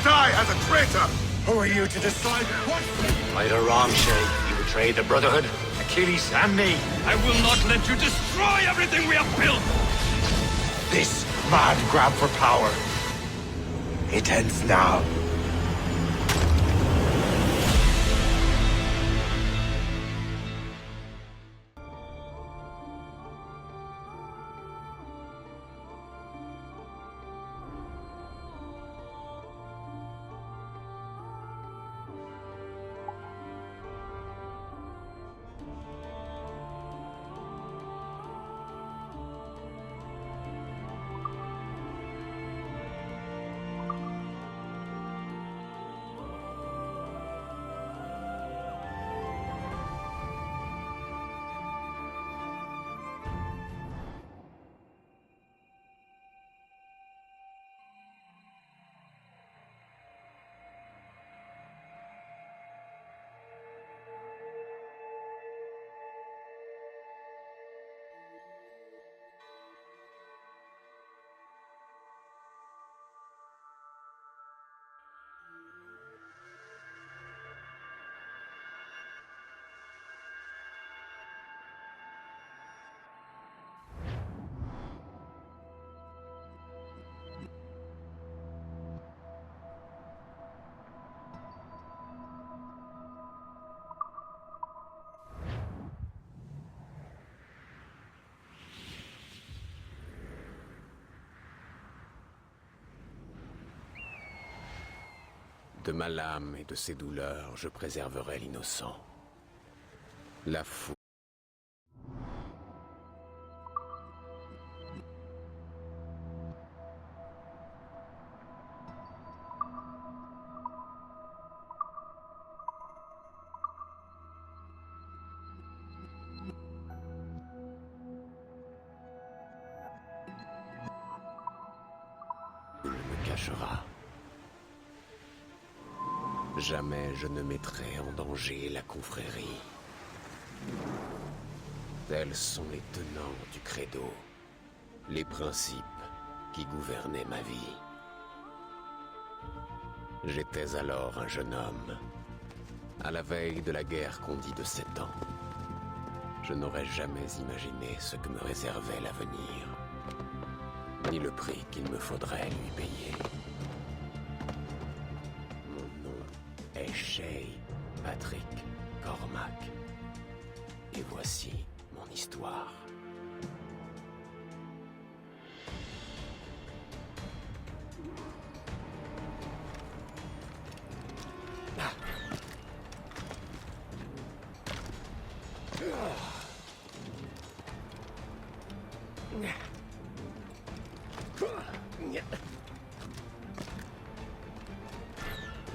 die as a traitor! Who are you to decide what? Right or wrong, Shay, you betrayed the Brotherhood, Achilles, and me. I will not let you destroy everything we have built! This mad grab for power, it ends now. De ma lame et de ses douleurs, je préserverai l'innocent. La foule. Me cachera. Jamais je ne mettrai en danger la confrérie. Tels sont les tenants du credo, les principes qui gouvernaient ma vie. J'étais alors un jeune homme, à la veille de la guerre qu'on dit de 7 ans. Je n'aurais jamais imaginé ce que me réservait l'avenir, ni le prix qu'il me faudrait lui payer. Shai Patrik Kормак. Et voici mon histoire.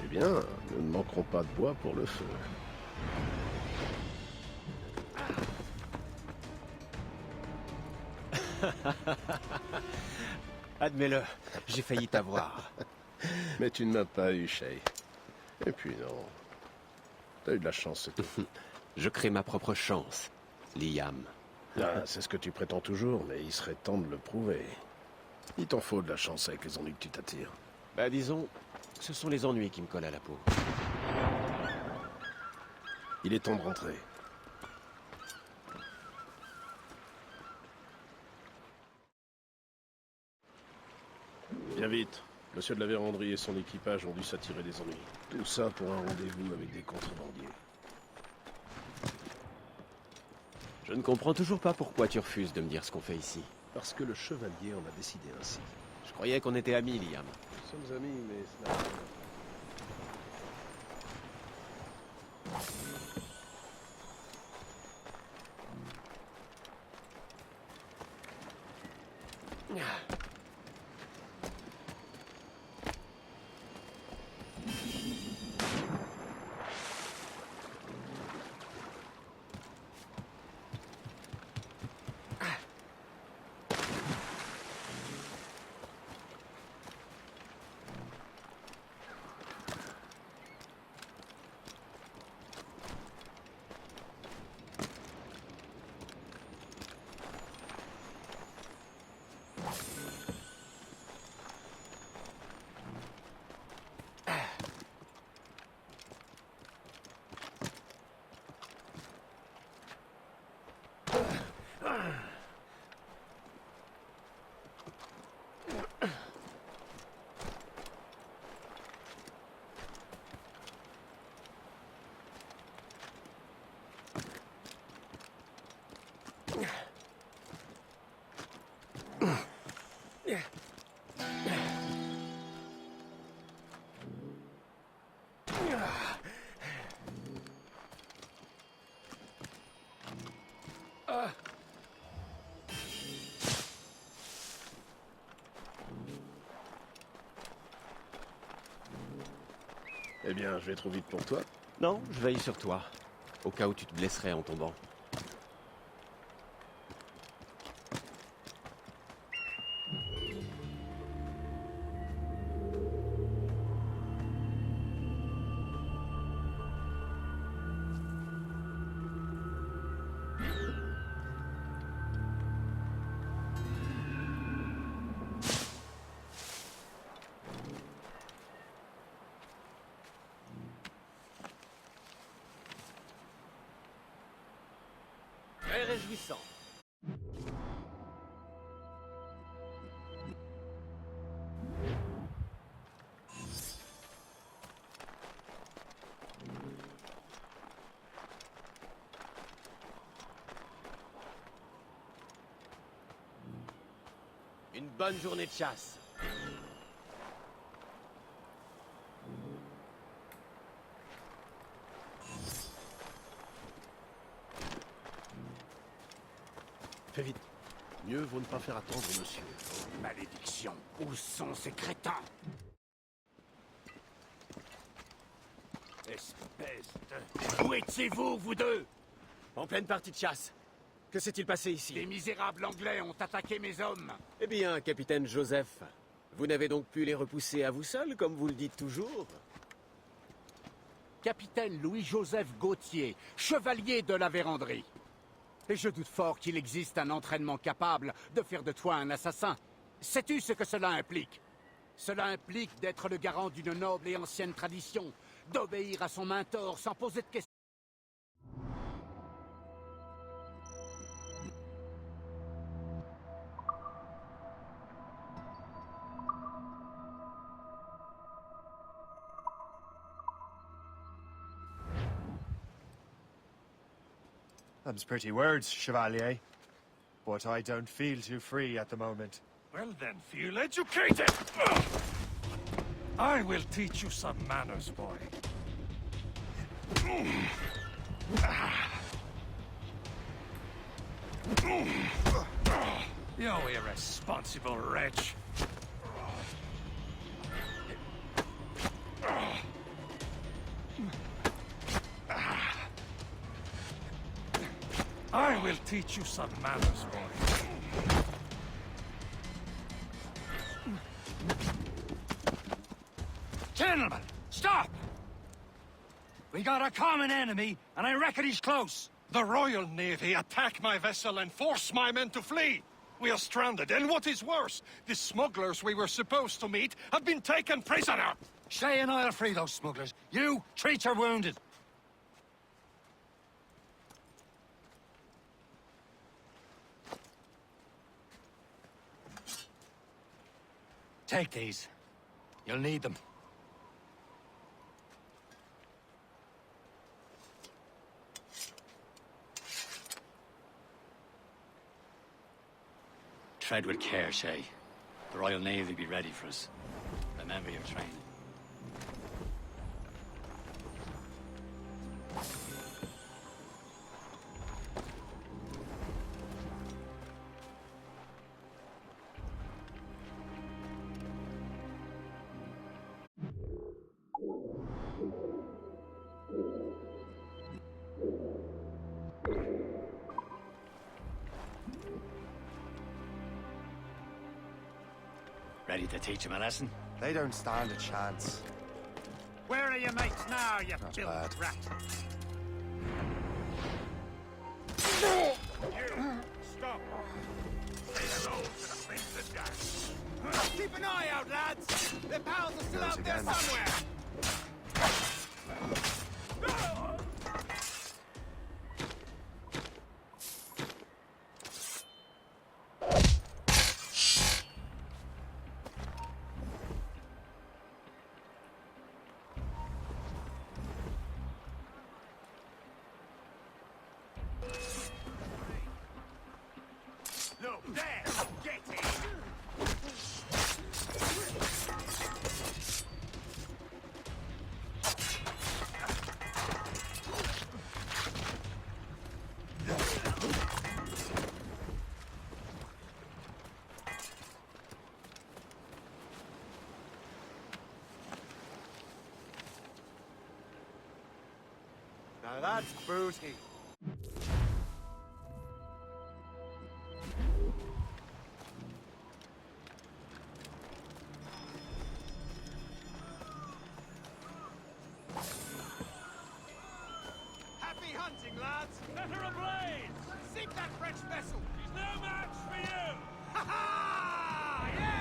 Eh bien, nous ne manquerons pas de bois pour le feu. Admets-le, j'ai failli t'avoir. Mais tu ne m'as pas eu, Shay. Et puis non. T'as eu de la chance, c'est tout. Je crée ma propre chance, Liam. Ah, c'est ce que tu prétends toujours, mais il serait temps de le prouver. Il t'en faut de la chance avec les ennuis que tu t'attires. Bah disons, ce sont les ennuis qui me collent à la peau. Il est temps de rentrer. Bien vite. Monsieur de la Vérandrie et son équipage ont dû s'attirer des ennuis. Tout ça pour un rendez-vous avec des contrebandiers. Je ne comprends toujours pas pourquoi tu refuses de me dire ce qu'on fait ici. Parce que le chevalier en a décidé ainsi. Je croyais qu'on était amis, Liam. Nous sommes amis, mais cela... Eh bien, je vais trop vite pour toi. Non, je veille sur toi, au cas où tu te blesserais en tombant. Très réjouissant. Une bonne journée de chasse. Fais vite. Mieux vaut ne pas faire attendre, monsieur. Malédiction, où sont ces crétins? Espèce de... Où étiez-vous, vous deux? En pleine partie de chasse. Que s'est-il passé ici? Les misérables anglais ont attaqué mes hommes. Eh bien, capitaine Joseph, vous n'avez donc pu les repousser à vous seul, comme vous le dites toujours? Capitaine Louis-Joseph Gauthier, chevalier de la Vérandrie. Et je doute fort qu'il existe un entraînement capable de faire de toi un assassin. Sais-tu ce que cela implique? Cela implique d'être le garant d'une noble et ancienne tradition, d'obéir à son mentor sans poser de questions. Them's pretty words, Chevalier. But I don't feel too free at the moment. Well then, feel educated! I will teach you some manners, boy. You irresponsible wretch. I will teach you some manners, boy. Gentlemen, stop! We got a common enemy, and I reckon he's close. The Royal Navy attack my vessel and force my men to flee. We are stranded, and what is worse, the smugglers we were supposed to meet have been taken prisoner. Shay and I'll free those smugglers. You, treat your wounded. Take these. You'll need them. Tread with care, Shay. The Royal Navy be ready for us. Remember your training. Ready to teach him a lesson? They don't stand a chance. Where are your mates now, you Not filthy bad. rat? Stop! Say hello to the Princess guy. Keep an eye out, lads! Their pals are still out there again. somewhere! Look, there! Get it! Now that's booty. Happy hunting, lads! Set her ablaze! Sink that French vessel! She's no match for you! Ha ha! Yeah!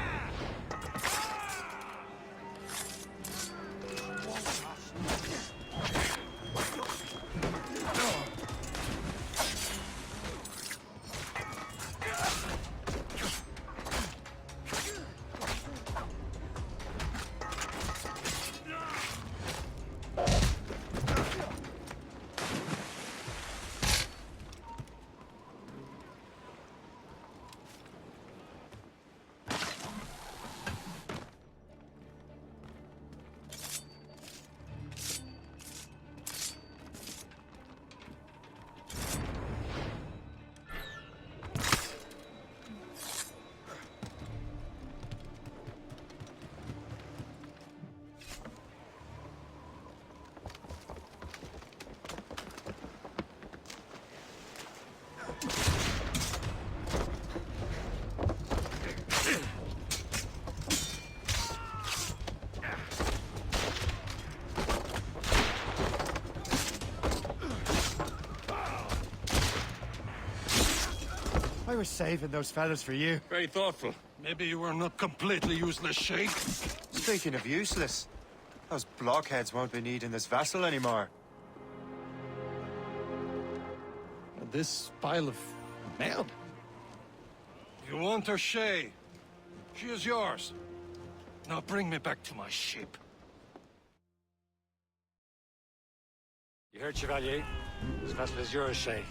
I was saving those fellas for you. Very thoughtful. Maybe you were not completely useless, Shay. Speaking of useless, those blockheads won't be needing this vessel anymore. And this pile of mail? You want her, Shay? She is yours. Now bring me back to my ship. You heard, Chevalier? This vessel is yours, Shay.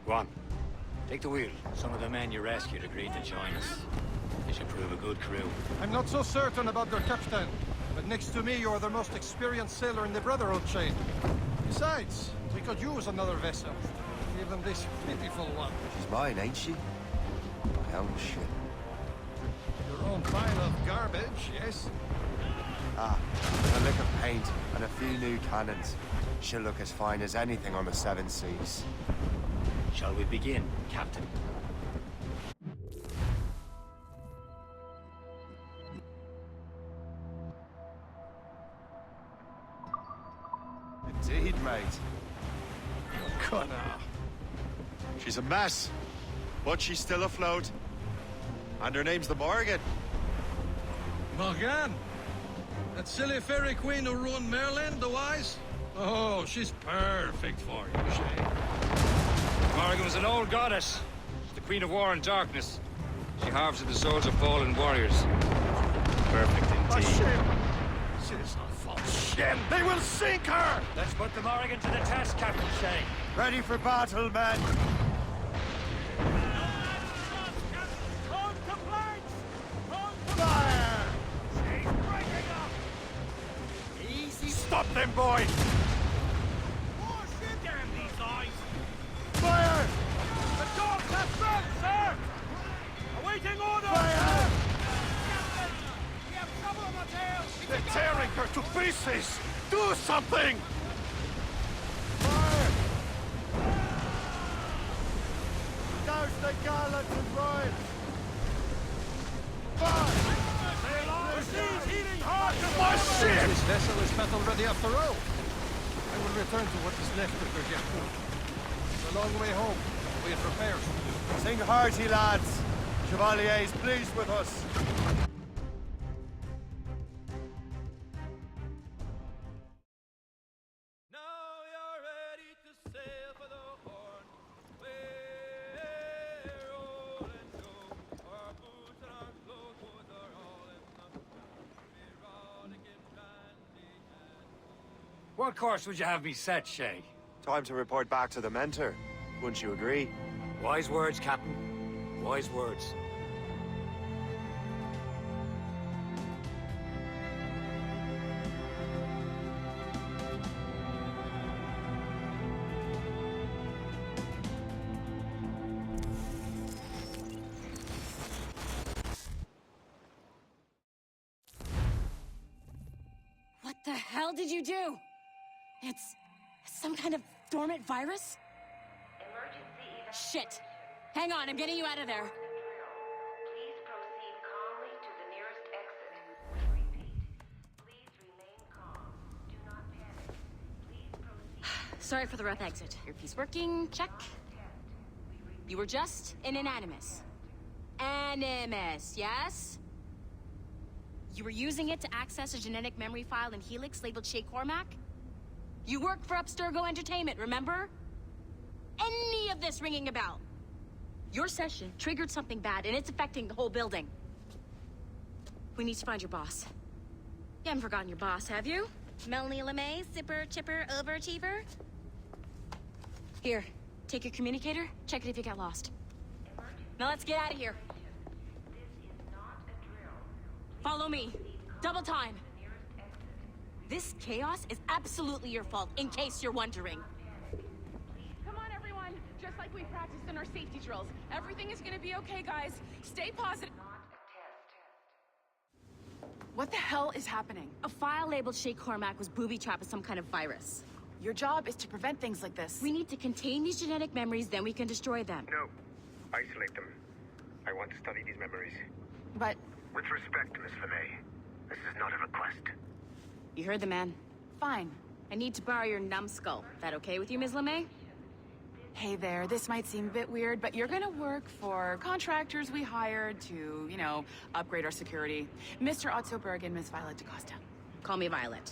Go on. Take the wheel. Some of the men you rescued agreed to join us. They should prove a good crew. I'm not so certain about their captain, but next to me you're the most experienced sailor in the Brotherhood chain. Besides, we could use another vessel. Even this pitiful one. She's mine, ain't she? My own ship. Your own pile of garbage, yes? Ah, with a lick of paint and a few new cannons. She'll look as fine as anything on the seven seas. Shall we begin, Captain? Indeed, mate. Connor. She's a mess, but she's still afloat. And her name's the Morgan. Morgan? That silly fairy queen who ruined Merlin, the wise? Oh, she's perfect for you, Shay. Morgan was an old goddess. She's the queen of war and darkness. She harvested the souls of fallen warriors. Perfect A indeed. ship! She's a false ship! They will sink her! Let's put the Morrigan to the test, Captain Shay. Ready for battle, men! Fire! She's breaking up! Easy! Stop them, boys! Oh, shit! Damn these eyes! Fire! The dogs have fell, sir! Awaiting order! Fire! We have trouble on the tail! They're tearing her to pieces! Do something! Fire! Douse the gallants and royals! Fire! My ship! This vessel is battle ready after all. I will return to what is left of her Yakut. It's a long way home. We have repairs to do. Sing hearty, lads! Chevalier's pleased with us. What course would you have me set, Shay? Time to report back to the mentor. Wouldn't you agree? Wise words, Captain. Wise words. What the hell did you do? It's some kind of Dormant virus? Shit! Hang on, I'm getting you out of there. Please proceed calmly to the nearest exit. Repeat. Please remain calm. Do not panic. Please proceed. Sorry for the rough exit. Your piece working? Check. You were just an animus. Animus, yes? You were using it to access a genetic memory file in Helix labeled Shai Cormac? You work for Abstergo Entertainment, remember? Any of this ringing a bell? Your session triggered something bad, and it's affecting the whole building. We need to find your boss. You haven't forgotten your boss, have you? Melanie LeMay, zipper, chipper, overachiever? Here, take your communicator, check it if you got lost. Now let's get out of here. Follow me. Double time. This chaos is absolutely your fault, in case you're wondering. Come on, everyone. Just like we practiced in our safety drills. Everything is gonna be okay, guys. Stay positive. What the hell is happening? A file labeled Shai Cormac was booby-trapped with some kind of virus. Your job is to prevent things like this. We need to contain these genetic memories, then we can destroy them. No. Isolate them. I want to study these memories. But... With respect, Miss LeMay, this is not a request. You heard the man. Fine. I need to borrow your numbskull. That okay with you, Ms. LeMay? Hey there, this might seem a bit weird, but you're gonna work for contractors we hired to, you know, upgrade our security. Mr. Otto Berg and Miss Violet DaCosta. Call me Violet.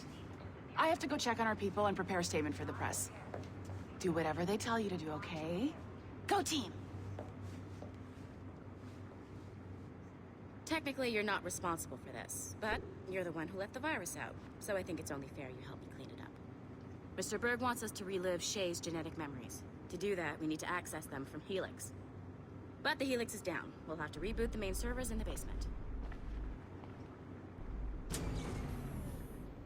I have to go check on our people and prepare a statement for the press. Do whatever they tell you to do, okay? Go team! Technically, you're not responsible for this, but you're the one who let the virus out, so I think it's only fair you help me clean it up. Mr. Berg wants us to relive Shai's genetic memories. To do that, we need to access them from Helix. But the Helix is down. We'll have to reboot the main servers in the basement.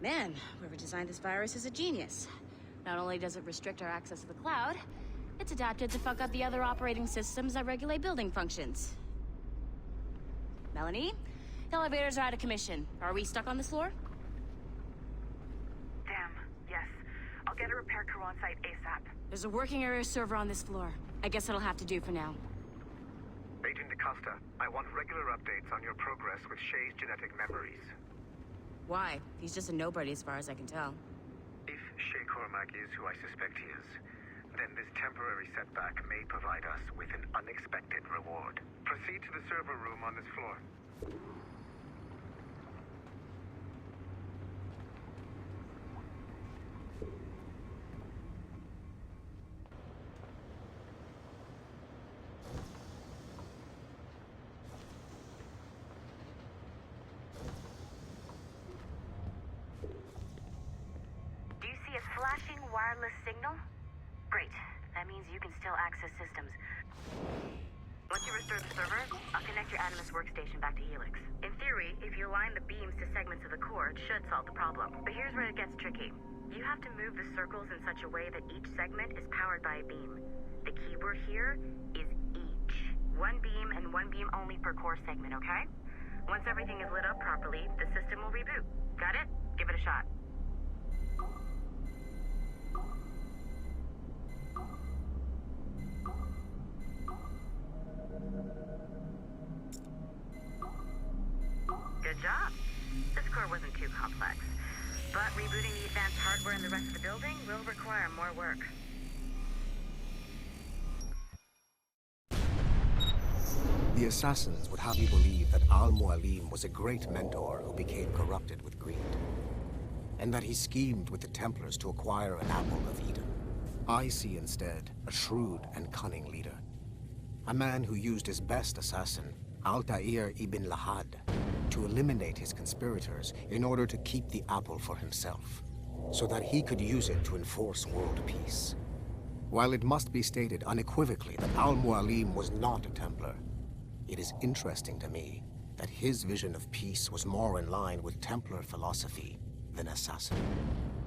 Man, whoever designed this virus is a genius. Not only does it restrict our access to the cloud, it's adapted to fuck up the other operating systems that regulate building functions. Melanie, the elevators are out of commission. Are we stuck on this floor? Damn, yes. I'll get a repair crew on site ASAP. There's a working area server on this floor. I guess it'll have to do for now. Agent DaCosta, I want regular updates on your progress with Shai's genetic memories. Why? He's just a nobody as far as I can tell. If Shai Cormac is who I suspect he is, then this temporary setback may provide us with an unexpected reward. Proceed to the server room on this floor. Do you see a flashing wireless signal? Great. That means you can still access systems. Once you restore the server, I'll connect your Animus workstation back to Helix. In theory, if you align the beams to segments of the core, it should solve the problem. But here's where it gets tricky. You have to move the circles in such a way that each segment is powered by a beam. The keyword here is each. One beam and one beam only per core segment, okay? Once everything is lit up properly, the system will reboot. Got it? Give it a shot. Good job. This core wasn't too complex, but rebooting the advanced hardware in the rest of the building will require more work. The assassins would have you believe that Al-Mualim was a great mentor who became corrupted with greed, and that he schemed with the Templars to acquire an apple of Eden. I see instead a shrewd and cunning leader, a man who used his best assassin, Altair ibn Lahad, to eliminate his conspirators in order to keep the apple for himself, so that he could use it to enforce world peace. While it must be stated unequivocally that Al-Mualim was not a Templar, it is interesting to me that his vision of peace was more in line with Templar philosophy than assassin.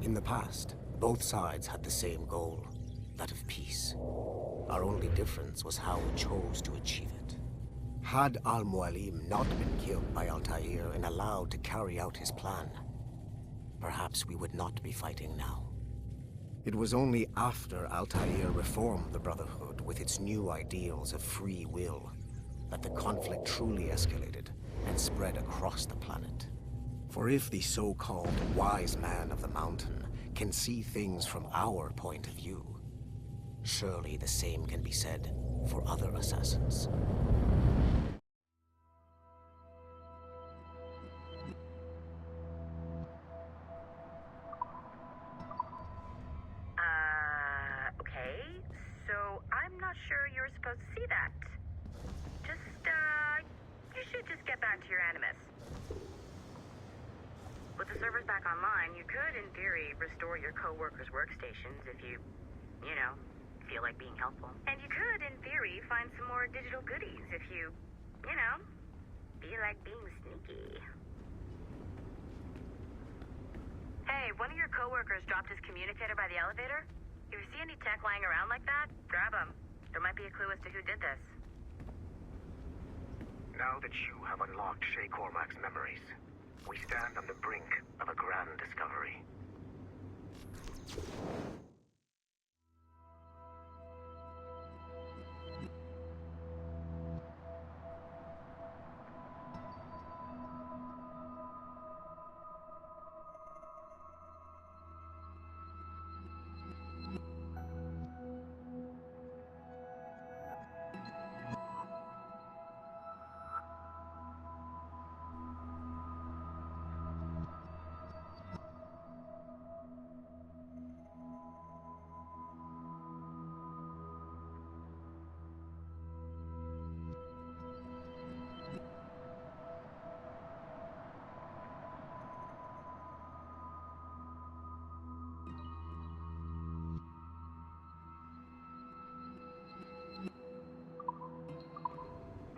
In the past, both sides had the same goal, that of peace. Our only difference was how we chose to achieve it. Had Al-Mualim not been killed by Altair and allowed to carry out his plan, perhaps we would not be fighting now. It was only after Altair reformed the Brotherhood with its new ideals of free will that the conflict truly escalated and spread across the planet. For if the so-called wise man of the mountain can see things from our point of view, surely the same can be said for other assassins. Okay, so I'm not sure you're supposed to see that. You should just get back to your animus. With the servers back online, you could, in theory, restore your co-workers' workstations if you feel like being helpful. And you could, in theory, find some more digital goodies if you feel like being sneaky. Hey, one of your co-workers dropped his communicator by the elevator. If you see any tech lying around like that, grab them. There might be a clue as to who did this. Now that you have unlocked Shai Cormac's memories, we stand on the brink of a grand discovery.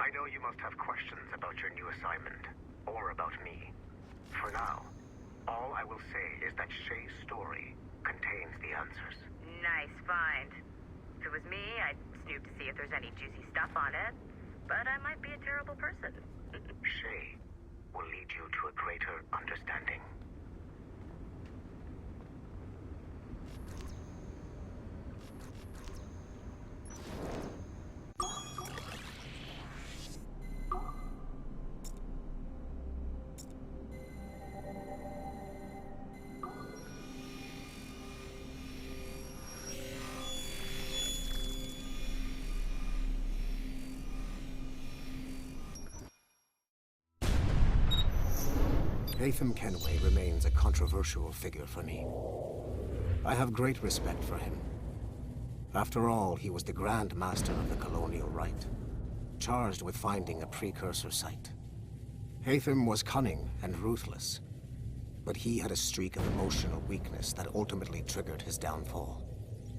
I know you must have questions about your new assignment, or about me. For now, all I will say is that Shai's story contains the answers. Nice find. If it was me, I'd snoop to see if there's any juicy stuff on it. But I might be a terrible person. Shai will lead you to a greater understanding. Haytham Kenway remains a controversial figure for me. I have great respect for him. After all, he was the Grand Master of the Colonial Rite, charged with finding a precursor site. Haytham was cunning and ruthless, but he had a streak of emotional weakness that ultimately triggered his downfall.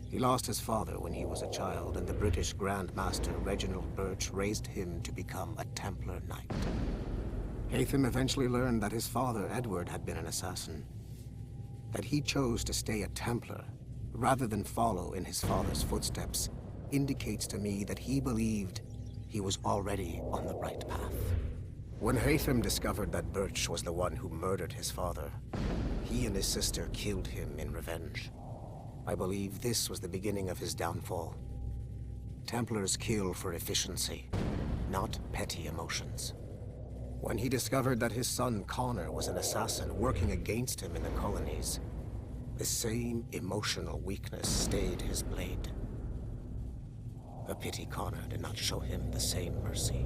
He lost his father when he was a child, and the British Grand Master Reginald Birch raised him to become a Templar Knight. Haytham eventually learned that his father, Edward, had been an assassin. That he chose to stay a Templar, rather than follow in his father's footsteps, indicates to me that he believed he was already on the right path. When Haytham discovered that Birch was the one who murdered his father, he and his sister killed him in revenge. I believe this was the beginning of his downfall. Templars kill for efficiency, not petty emotions. When he discovered that his son Connor was an assassin working against him in the colonies, the same emotional weakness stayed his blade. A pity Connor did not show him the same mercy.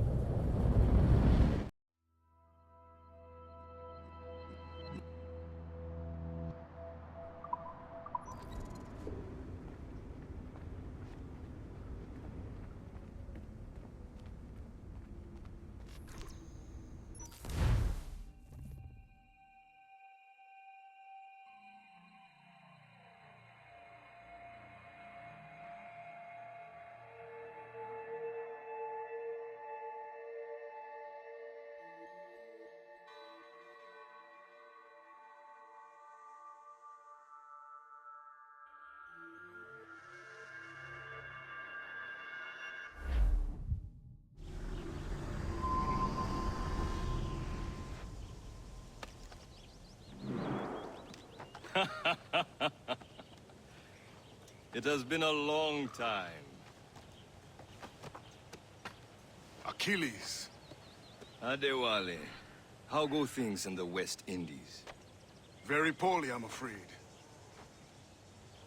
It has been a long time. Achilles. Adewale, how go things in the West Indies? Very poorly, I'm afraid.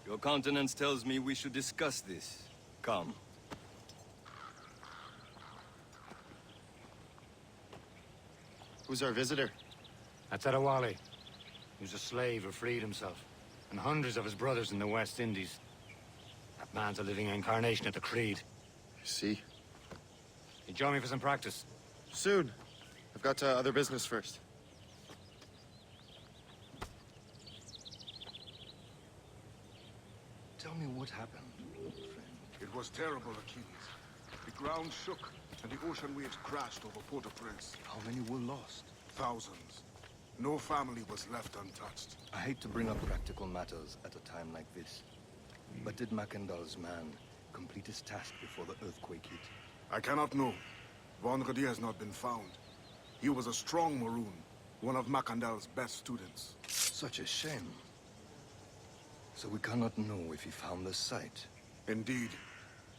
Your countenance tells me we should discuss this. Come. Who's our visitor? That's Adewale. He was a slave who freed himself, and hundreds of his brothers in the West Indies. That man's a living incarnation of the Creed. I see. You join me for some practice? Soon. I've got other business first. Tell me what happened, friend. It was terrible, Achilles. The ground shook, and the ocean waves crashed over Port-au-Prince. How many were lost? Thousands. No family was left untouched. I hate to bring up practical matters at a time like this. But did Macandal's man complete his task before the earthquake hit? I cannot know. Vendredi has not been found. He was a strong Maroon, one of Macandal's best students. Such a shame. So we cannot know if he found the site. Indeed.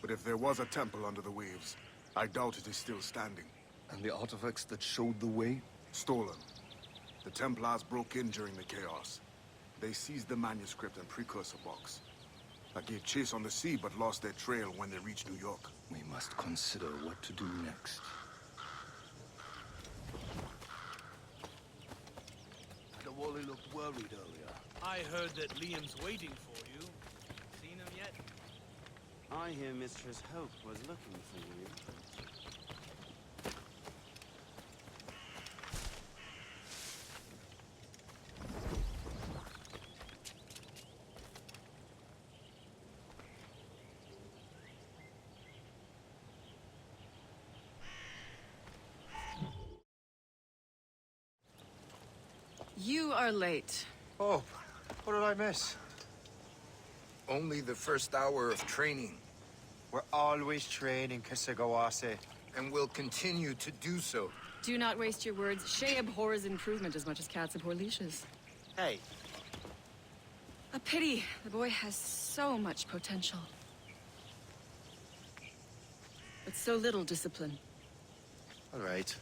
But if there was a temple under the waves, I doubt it is still standing. And the artifacts that showed the way? Stolen. The Templars broke in during the chaos. They seized the manuscript and precursor box. I gave chase on the sea, but lost their trail when they reached New York. We must consider what to do next. Adewale looked worried earlier. I heard that Liam's waiting for you. Seen him yet? I hear Mistress Hope was looking for you. You are late. Oh, what did I miss? Only the first hour of training. We're always training, Kisagawase. And will continue to do so. Do not waste your words. Shay abhors improvement as much as cats abhor leashes. Hey. A pity. The boy has so much potential. But so little discipline. All right.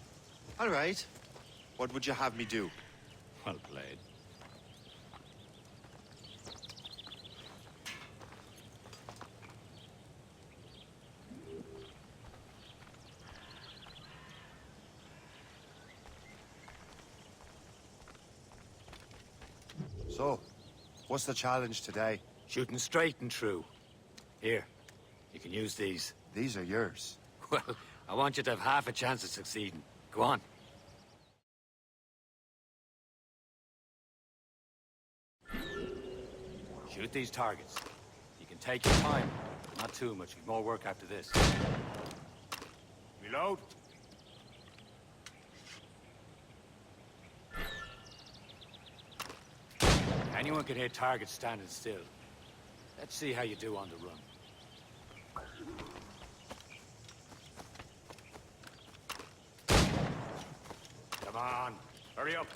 All right. What would you have me do? Well played. So, what's the challenge today? Shooting straight and true. Here, you can use these. These are yours. Well, I want you to have half a chance of succeeding. Go on. Shoot these targets. You can take your time. Not too much. We've more work after this. Reload. Anyone can hit targets standing still. Let's see how you do on the run. Come on. Hurry up.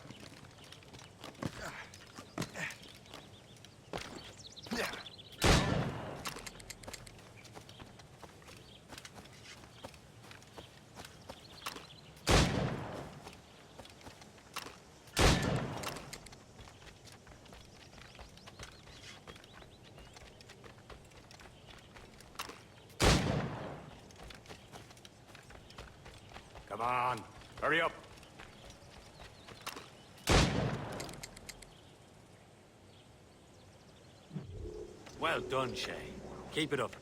Come on, hurry up. Well done, Shay. Keep it up.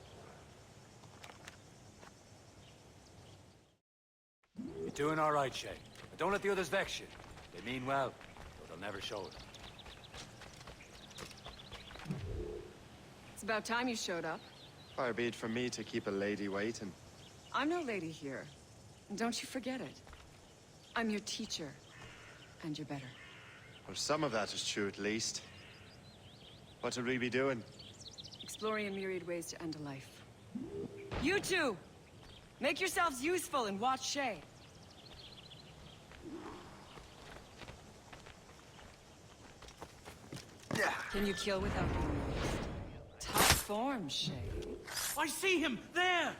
You're doing all right, Shay. But don't let the others vex you. They mean well, but they'll never show it. It's about time you showed up. Far be it from me to keep a lady waiting. I'm no lady here. And don't you forget it. I'm your teacher. And you're better. Well, some of that is true, at least. What would we be doing? Exploring a myriad ways to end a life. You two! Make yourselves useful and watch Shay. Can you kill without being noticed? Tough. form, Shay. I see him! There!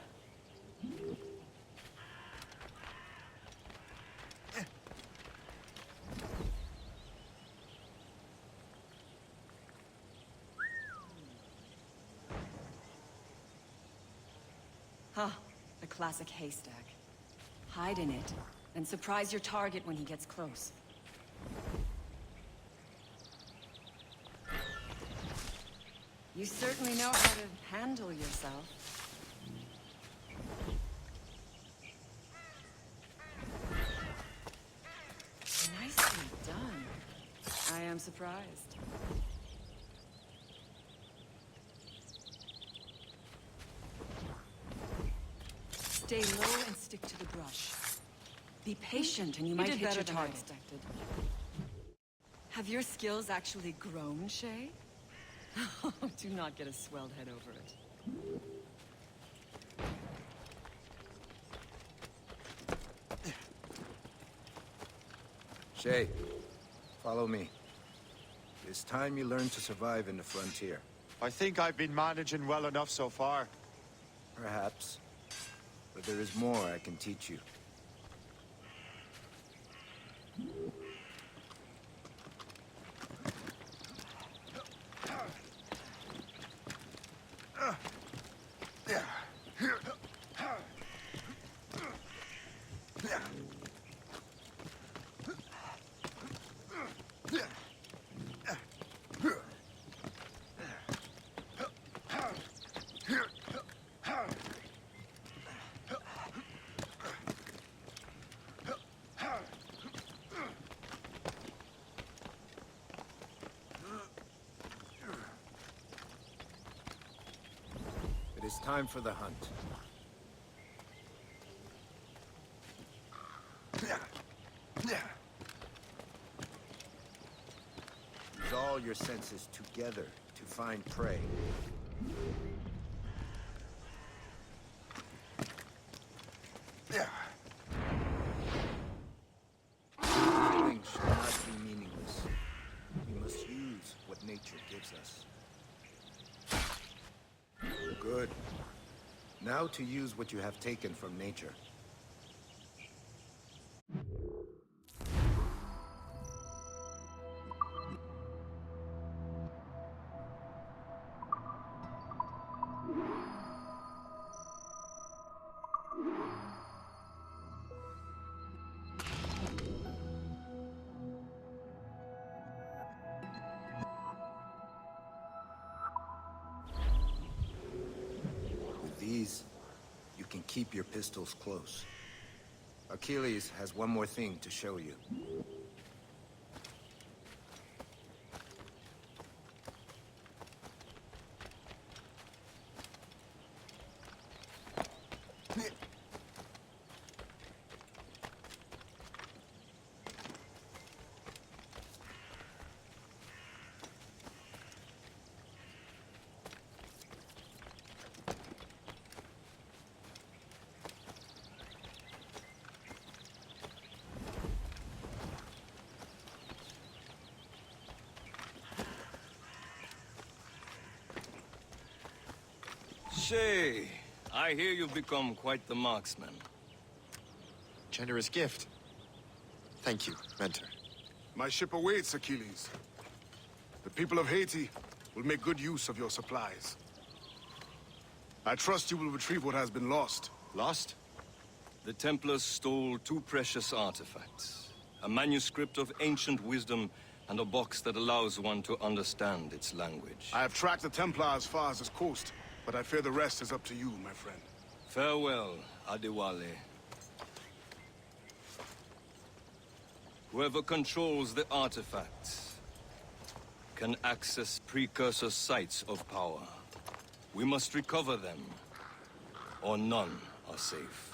Huh. A classic haystack. Hide in it, and surprise your target when he gets close. You certainly know how to handle yourself. Nicely done. I am surprised. Stay low and stick to the brush. Be patient and you might hit your target. Expected. Have your skills actually grown, Shay? Do not get a swelled head over it. Shay, follow me. It's time you learn to survive in the frontier. I think I've been managing well enough so far. Perhaps. But there is more I can teach you. It is time for the hunt. Use all your senses together to find prey. Killing should not be meaningless. We must use what nature gives us. Good. Now to use what you have taken from nature. These, you can keep your pistols close. Achilles has one more thing to show you. Shay, I hear you've become quite the marksman. Generous gift. Thank you, mentor. My ship awaits, Achilles. The people of Haiti will make good use of your supplies. I trust you will retrieve what has been lost. Lost? The Templars stole two precious artifacts. A manuscript of ancient wisdom and a box that allows one to understand its language. I have tracked the Templar as far as this coast, but I fear the rest is up to you, my friend. Farewell, Adewale. Whoever controls the artifacts can access precursor sites of power. We must recover them, or none are safe.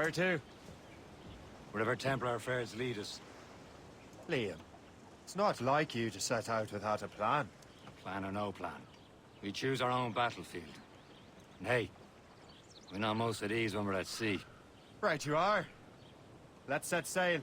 Where to? Wherever Templar affairs lead us. Liam, it's not like you to set out without a plan. Plan or no plan. We choose our own battlefield. And hey, we're not most at ease when we're at sea. Right you are. Let's set sail.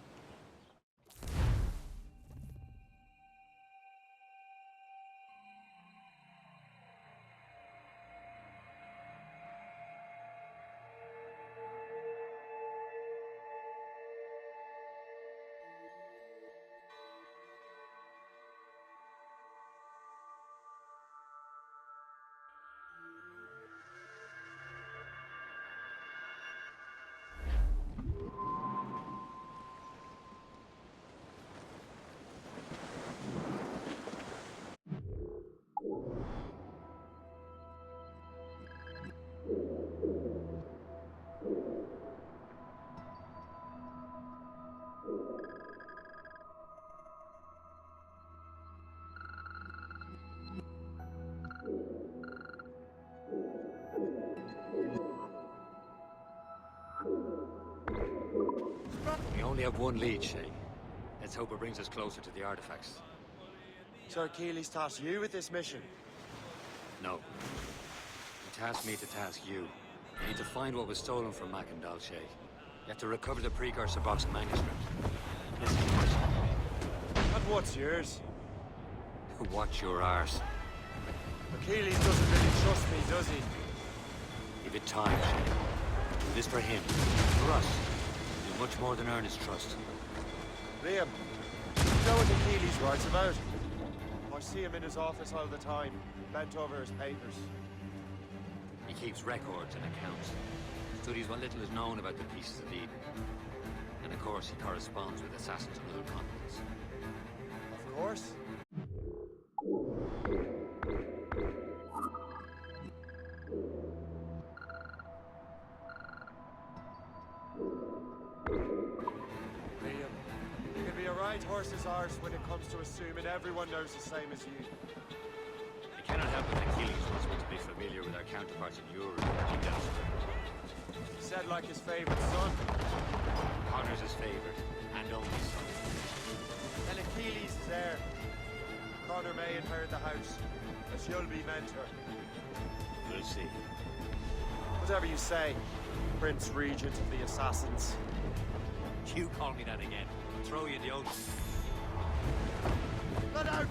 We only have one lead, Shay. Let's hope it brings us closer to the artifacts. So Achilles tasked you with this mission? No. He tasked me to task you. You need to find what was stolen from Macandal, Shay. You have to recover the precursor box and manuscript. This is yours. And what's yours? Watch your arse. Achilles doesn't really trust me, does he? Give it time, Shay. Do this for him. For us. Do much more than earn his trust. Liam, you know what Achilles writes about? I see him in his office all the time, bent over his papers. He keeps records and accounts. Studies what little is known about the pieces of Eden. And of course, he corresponds with assassins on other continents. Of course. Liam, you can be a right horse's arse when it comes to assuming everyone knows the same as you. I cannot help but Achilles wants me to be familiar with our counterparts in Europe. He does. He said like his favorite son. Connor's his favorite, and only son. Then Achilles is heir. Connor may inherit the house, as you'll be mentor. We'll see. Whatever you say, Prince Regent of the Assassins. You call me that again. I'll throw you in the ocean. Let out!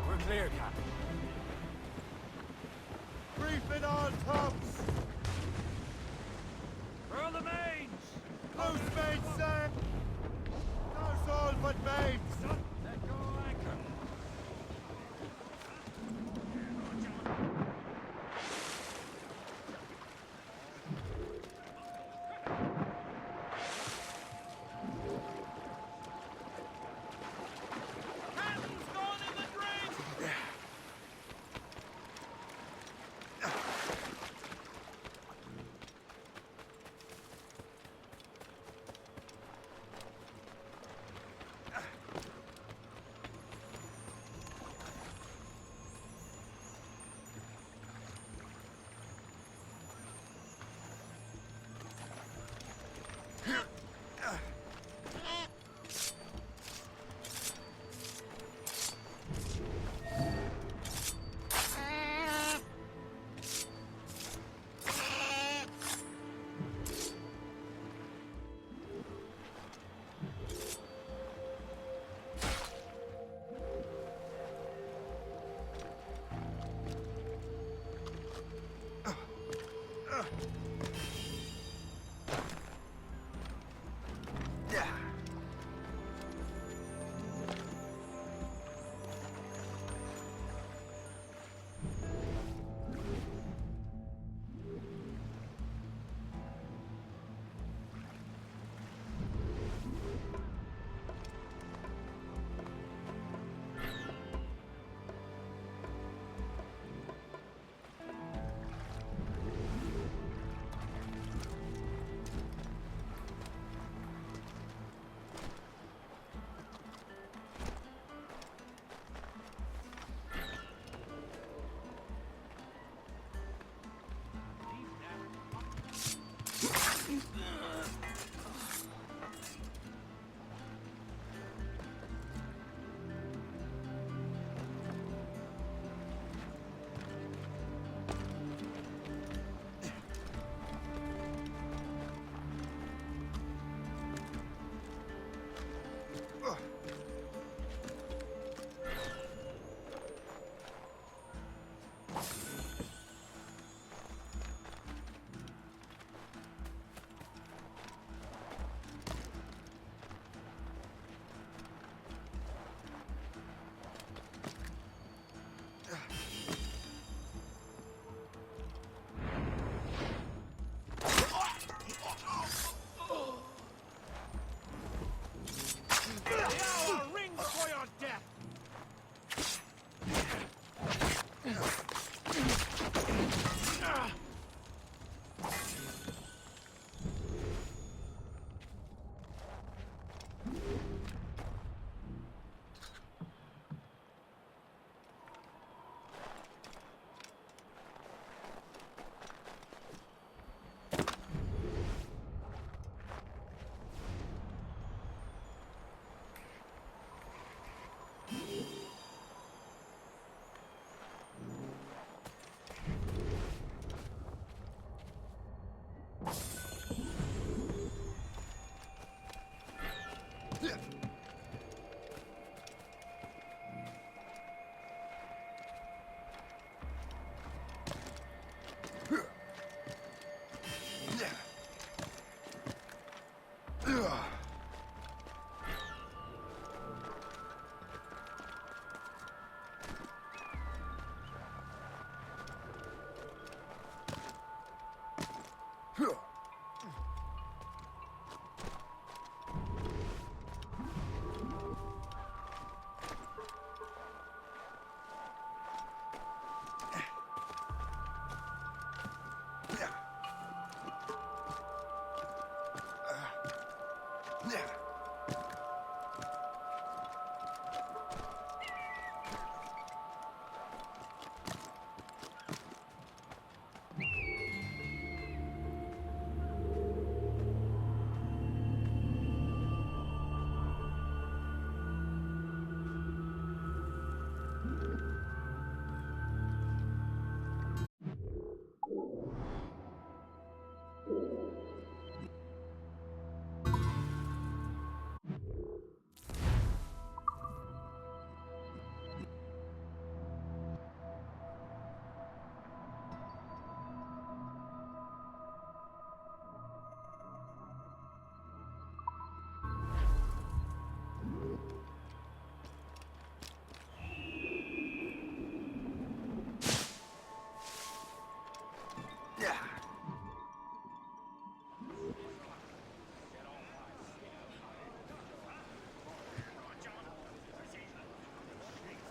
We're clear, Captain. Brief it on top!